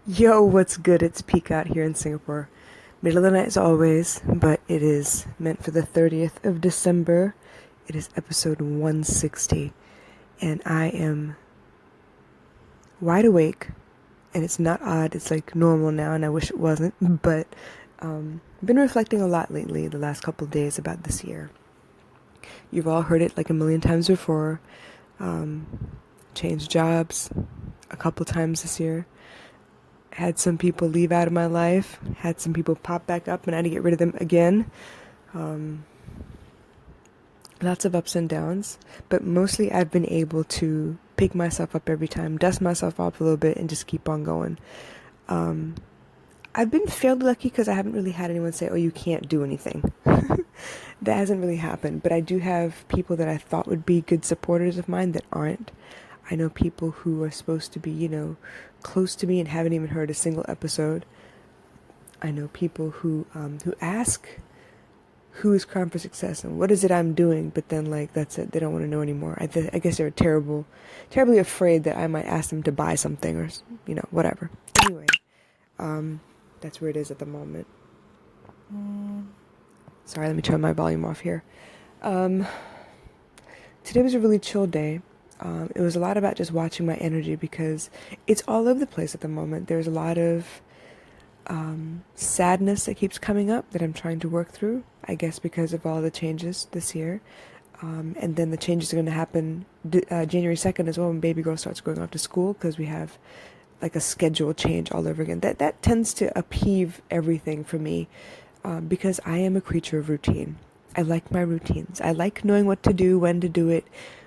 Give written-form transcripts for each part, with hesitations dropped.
Yo, what's good? It's Peak out here in Singapore. Middle of the night as always, but it is meant for the 30th of December. It is episode 160, and I am wide awake, and it's not odd. It's like normal now, and I wish it wasn't, but I've been reflecting a lot lately, the last couple of days, about this year. You've all heard it like a million times before. Changed jobs a couple times this year. Had some people leave out of my life, had some people pop back up, and I had to get rid of them again. Um, Lots of ups and downs, but mostly I've been able to pick myself up every time, dust myself off a little bit, and just keep on going. Um, I've been fairly lucky because I haven't really had anyone say, "Oh, you can't do anything." That hasn't really happened, but I do have people that I thought would be good supporters of mine that aren't. I know people who are supposed to be, close to me and haven't even heard a single episode. I know people who ask who is Crime for Success and what is it I'm doing, but then like that's it. They don't want to know anymore. I guess they're terribly afraid that I might ask them to buy something or whatever. Anyway, that's where it is at the moment. Sorry, let me turn my volume off here. Um, Today was a really chill day. It was a lot about just watching my energy because it's all over the place at the moment. There's a lot of sadness that keeps coming up that I'm trying to work through, I guess because of all the changes this year. And then the changes are going to happen January 2nd as well when baby girl starts going off to school because we have like a schedule change all over again. That tends to upheave everything for me because I am a creature of routine. I like my routines. I like knowing what to do, when to do it,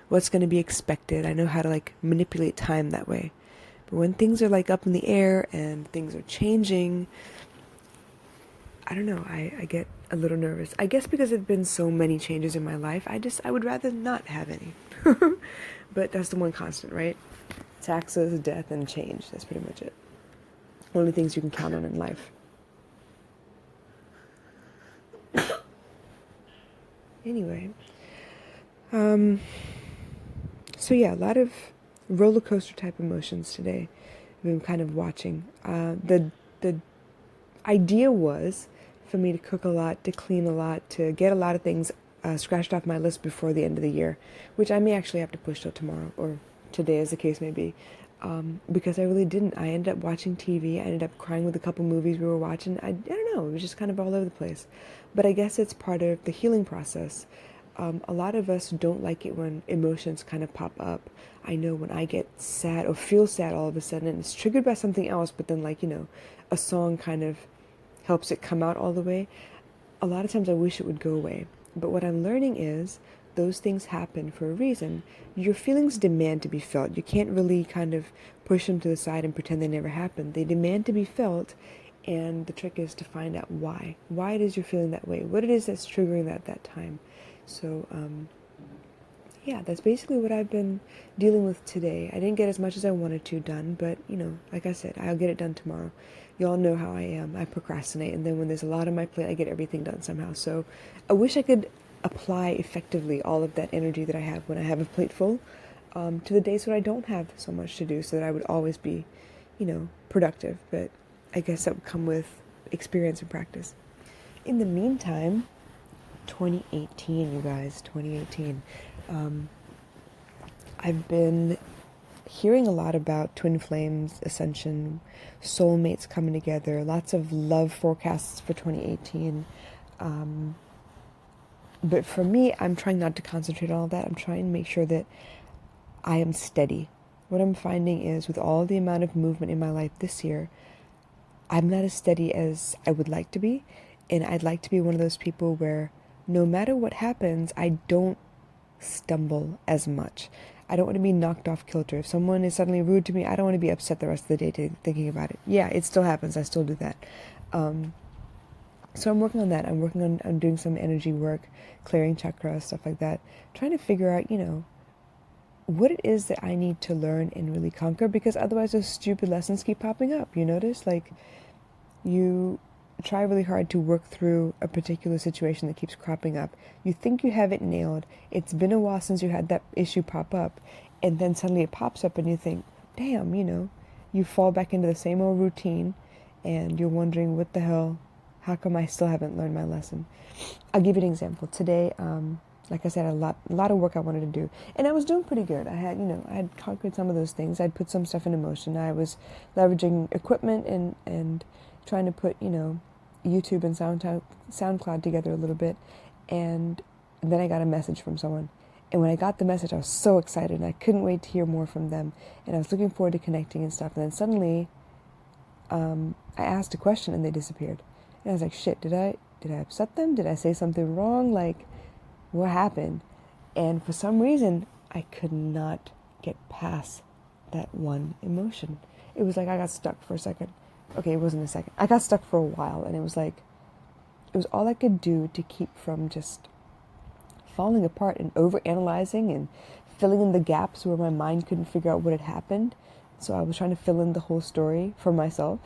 what's going to be expected. I know how to like manipulate time that way. But when things are like up in the air and things are changing, I don't know, I get a little nervous. I guess because there have been so many changes in my life, I would rather not have any. But that's the one constant, right? Taxes, death, and change. That's pretty much it. Only things you can count on in life. Anyway, um, so yeah, a lot of roller coaster type emotions today. I've been kind of watching. The idea was for me to cook a lot, to clean a lot, to get a lot of things scratched off my list before the end of the year, which I may actually have to push till tomorrow or today, as the case may be, because I really didn't. I ended up watching TV. I ended up crying with a couple movies we were watching. I don't know. It was just kind of all over the place. But I guess it's part of the healing process. A lot of us don't like it when emotions kind of pop up. I know when I get sad or feel sad all of a sudden, and it's triggered by something else, but then a song kind of helps it come out all the way. A lot of times I wish it would go away. But what I'm learning is those things happen for a reason. Your feelings demand to be felt. You can't really kind of push them to the side and pretend they never happened. They demand to be felt, and the trick is to find out why. Why it is you're feeling that way. What it is that's triggering that at that time. So, yeah, that's basically what I've been dealing with today. I didn't get as much as I wanted to done, but, like I said, I'll get it done tomorrow. Y'all know how I am. I procrastinate, and then when there's a lot on my plate, I get everything done somehow. So I wish I could apply effectively all of that energy that I have when I have a plate full to the days when I don't have so much to do so that I would always be, productive. But I guess that would come with experience and practice. In the meantime, 2018, you guys, 2018. I've been hearing a lot about twin flames, ascension, soulmates coming together, lots of love forecasts for 2018. But for me, I'm trying not to concentrate on all that. I'm trying to make sure that I am steady. What I'm finding is with all the amount of movement in my life this year, I'm not as steady as I would like to be. And I'd like to be one of those people where no matter what happens, I don't stumble as much. I don't want to be knocked off kilter. If someone is suddenly rude to me, I don't want to be upset the rest of the day thinking about it. Yeah, it still happens. I still do that. So I'm working on that. I'm working on doing some energy work, clearing chakras, stuff like that. Trying to figure out, what it is that I need to learn and really conquer, because otherwise those stupid lessons keep popping up. You notice? Like, you try really hard to work through a particular situation that keeps cropping up. You think you have it nailed. It's been a while since you had that issue pop up, and then suddenly it pops up and you think, damn, you fall back into the same old routine, and you're wondering, what the hell, how come I still haven't learned my lesson? I'll give you an example. Today, like I said, a lot of work I wanted to do, and I was doing pretty good. I had conquered some of those things. I'd put some stuff into motion. I was leveraging equipment and trying to put, YouTube and SoundCloud together a little bit, and then I got a message from someone. And when I got the message, I was so excited, and I couldn't wait to hear more from them. And I was looking forward to connecting and stuff. And then suddenly, I asked a question, and they disappeared. And I was like, shit, did I upset them? Did I say something wrong? Like, what happened? And for some reason, I could not get past that one emotion. It was like I got stuck for a second. Okay, it wasn't a second. I got stuck for a while, and it was all I could do to keep from just falling apart and overanalyzing and filling in the gaps where my mind couldn't figure out what had happened. So I was trying to fill in the whole story for myself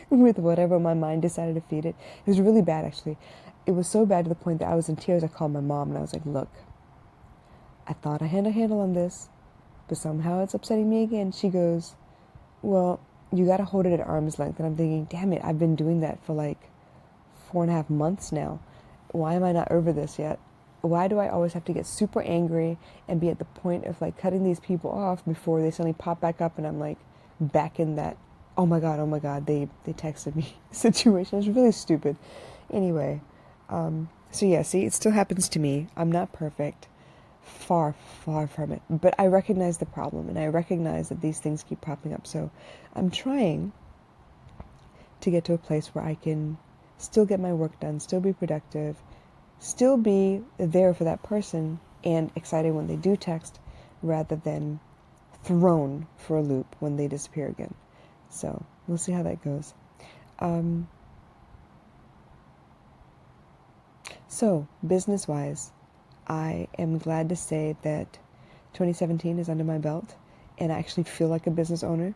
with whatever my mind decided to feed it. It was really bad, actually. It was so bad to the point that I was in tears. I called my mom, and I was like, look, I thought I had a handle on this, but somehow it's upsetting me again. She goes, well, you got to hold it at arm's length. And I'm thinking, damn it, I've been doing that for like 4.5 months now. Why am I not over this yet? Why do I always have to get super angry and be at the point of like cutting these people off before they suddenly pop back up, and I'm like back in that, oh my God, they texted me situation. It's really stupid. Anyway, so yeah, see, it still happens to me. I'm not perfect. Far, far from it. But I recognize the problem, and I recognize that these things keep popping up. So I'm trying to get to a place where I can still get my work done, still be productive, still be there for that person, and excited when they do text, rather than thrown for a loop when they disappear again. So we'll see how that goes. So business-wise, I am glad to say that 2017 is under my belt, and I actually feel like a business owner.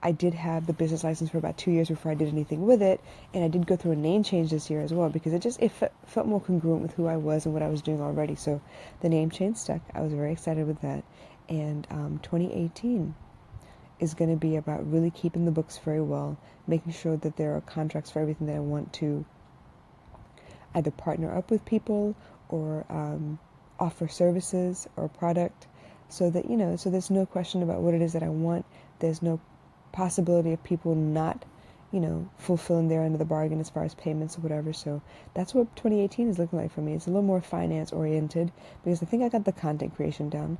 I did have the business license for about 2 years before I did anything with it, and I did go through a name change this year as well, because it felt more congruent with who I was and what I was doing already. So the name change stuck. I was very excited with that. And 2018 is going to be about really keeping the books very well, making sure that there are contracts for everything that I want to either partner up with people or offer services or product, so that, so there's no question about what it is that I want. There's no possibility of people not, fulfilling their end of the bargain as far as payments or whatever. So that's what 2018 is looking like for me. It's a little more finance oriented, because I think I got the content creation down.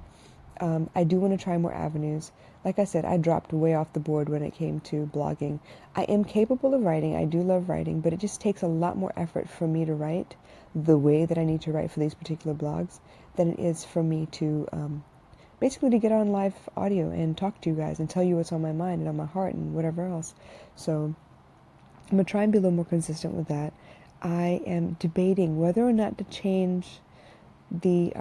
I do want to try more avenues. Like I said, I dropped way off the board when it came to blogging. I am capable of writing. I do love writing, but it just takes a lot more effort for me to write the way that I need to write for these particular blogs than it is for me to basically to get on live audio and talk to you guys and tell you what's on my mind and on my heart and whatever else. So I'm going to try and be a little more consistent with that. I am debating whether or not to change the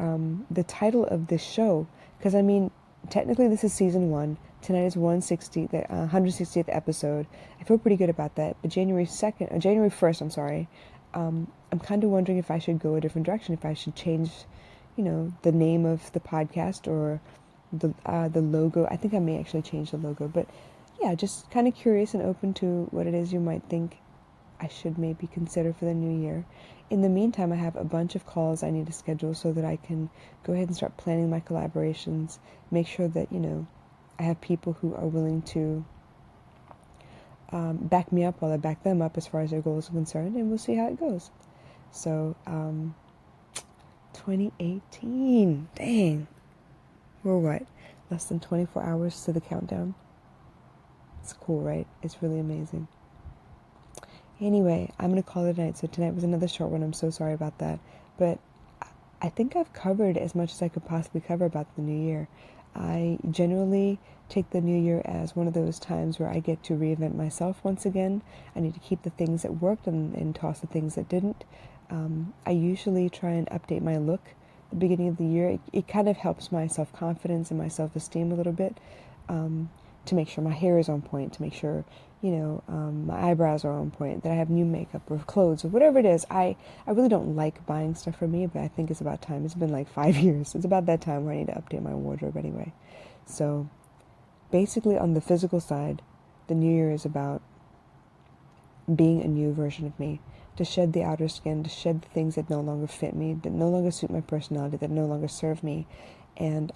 title of this show, because I mean, technically this is season 1. Tonight is 160th episode. I feel pretty good about that. But January 1st, I'm sorry. I'm kind of wondering if I should go a different direction, if I should change, the name of the podcast or the logo. I think I may actually change the logo, but yeah, just kind of curious and open to what it is you might think I should maybe consider for the new year. In the meantime, I have a bunch of calls I need to schedule so that I can go ahead and start planning my collaborations, make sure that, I have people who are willing to back me up while I back them up as far as their goals are concerned, and we'll see how it goes. So, 2018, dang, we're what, less than 24 hours to the countdown? It's cool, right? It's really amazing. Anyway, I'm going to call it a night. So tonight was another short one. I'm so sorry about that. But I think I've covered as much as I could possibly cover about the new year. I generally take the new year as one of those times where I get to reinvent myself once again. I need to keep the things that worked and toss the things that didn't. I usually try and update my look at the beginning of the year. It kind of helps my self-confidence and my self-esteem a little bit, to make sure my hair is on point, to make sure, my eyebrows are on point, that I have new makeup or clothes or whatever it is. I really don't like buying stuff for me, but I think it's about time. It's been like 5 years. It's about that time where I need to update my wardrobe anyway. So basically on the physical side, the new year is about being a new version of me, to shed the outer skin, to shed the things that no longer fit me, that no longer suit my personality, that no longer serve me, and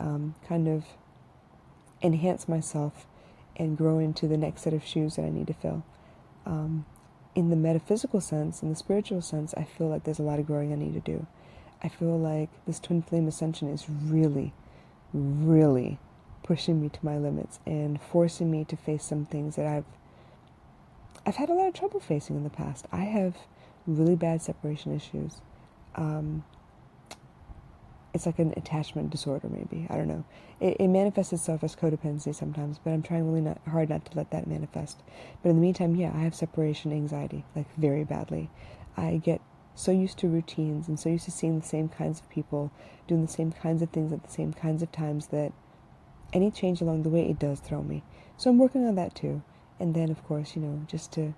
kind of enhance myself and grow into the next set of shoes that I need to fill. In the metaphysical sense, in the spiritual sense, I feel like there's a lot of growing I need to do. I feel like this twin flame ascension is really, really pushing me to my limits and forcing me to face some things that I've had a lot of trouble facing in the past. I have really bad separation issues. It's like an attachment disorder, maybe. I don't know. It manifests itself as codependency sometimes, but I'm trying really hard not to let that manifest. But in the meantime, yeah, I have separation anxiety, like very badly. I get so used to routines and so used to seeing the same kinds of people, doing the same kinds of things at the same kinds of times, that any change along the way, it does throw me. So I'm working on that too. And then, of course, just to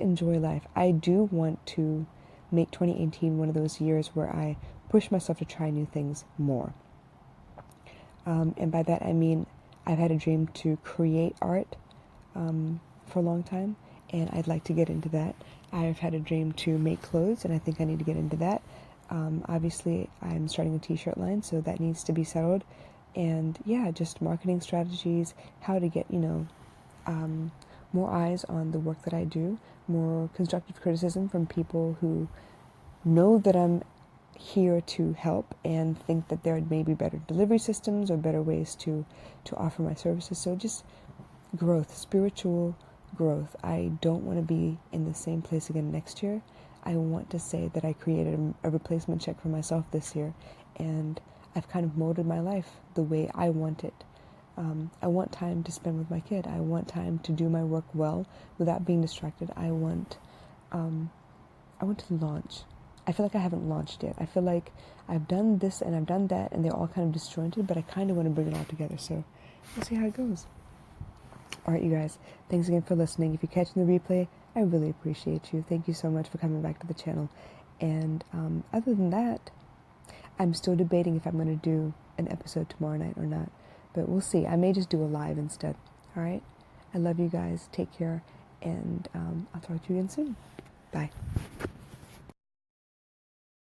enjoy life. I do want to make 2018 one of those years where I push myself to try new things more. And by that I mean I've had a dream to create art for a long time, and I'd like to get into that. I've had a dream to make clothes, and I think I need to get into that. Obviously, I'm starting a t-shirt line, so that needs to be settled. And yeah, just marketing strategies, how to get, more eyes on the work that I do, more constructive criticism from people who know that I'm here to help and think that there may be better delivery systems or better ways to offer my services. So just growth, spiritual growth. I don't want to be in the same place again next year. I want to say that I created a replacement check for myself this year, and I've kind of molded my life the way I want it. I want time to spend with my kid. I want time to do my work well without being distracted. I want to launch. I feel like I haven't launched yet. I feel like I've done this and I've done that, and they're all kind of disjointed, but I kind of want to bring it all together. So we'll see how it goes. All right, you guys. Thanks again for listening. If you're catching the replay, I really appreciate you. Thank you so much for coming back to the channel. And other than that, I'm still debating if I'm going to do an episode tomorrow night or not. But we'll see. I may just do a live instead. All right? I love you guys. Take care. And I'll talk to you again soon. Bye.